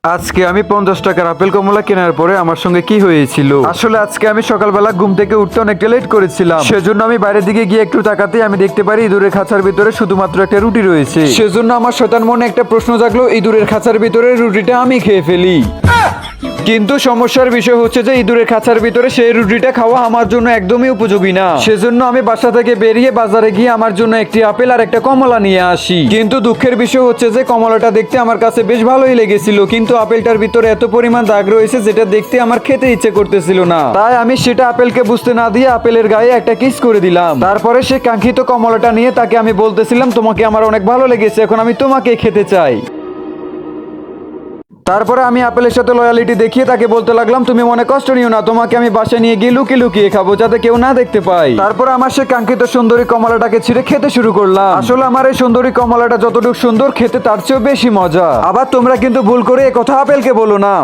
আজকে আমি 50 টাকার আপেল কমলা কেনার পরে আমার সঙ্গে কি হয়েছিল। আসলে আজকে আমি সকালবেলা ঘুম থেকে উঠতে অনেকটা লেট করেছিলাম, সেজন্য আমি বাইরের দিকে গিয়ে একটু তাকাতে আমি দেখতে পারি ইঁদুরের খাঁচার ভিতরে শুধুমাত্র একটা রুটি রয়েছে। সেজন্য আমার শয়তান মনে একটা প্রশ্ন জাগলো, ইঁদুরের খাঁচার ভিতরে রুটিটা আমি খেয়ে ফেলি। কিন্তু সমস্যার বিষয় হচ্ছে যে ইঁদুরের খাঁচার ভিতরে সেই রুটিটা খাওয়া আমার জন্য একদমই উপযোগী না। সেজন্য আমি বাসা থেকে বেরিয়ে বাজারে গিয়ে আমার জন্য একটি আপেল আর একটা কমলা নিয়ে আসি। কিন্তু দুঃখের বিষয় হচ্ছে যে কমলাটা দেখতে আমার কাছে বেশ ভালোই লেগেছিল, কিন্তু আপেলটার ভিতরে এত পরিমাণ দাগ রয়েছে যেটা দেখতে আমার খেতে ইচ্ছে করতেছিল না। তাই আমি সেটা আপেলকে বুঝতে না দিয়ে আপেলের গায়ে একটা কিস করে দিলাম। তারপরে সে কাঙ্ক্ষিত কমলাটা নিয়ে তাকে আমি বলতেছিলাম, তোমাকে আমার অনেক ভালো লেগেছে, এখন আমি তোমাকে খেতে চাই। তারপরে আমি আপেলের সাথে লয়ালিটি দেখিয়ে তাকে বলতে লাগলাম, তুমি মনে কষ্ট নিও না, তোমাকে আমি বাসায় নিয়ে গিয়ে লুকিয়ে লুকিয়ে খাবো যাতে কেউ না দেখতে পায়। তারপর আমার সে কাঙ্ক্ষিত সুন্দরী কমলাটাকে ছিঁড়ে খেতে শুরু করলাম। আসলে আমার এই সুন্দরী কমলাটা যতটুকু সুন্দর, খেতে তার চেয়েও বেশি মজা। আবার তোমরা কিন্তু ভুল করে এ কথা আপেলকে বলো না।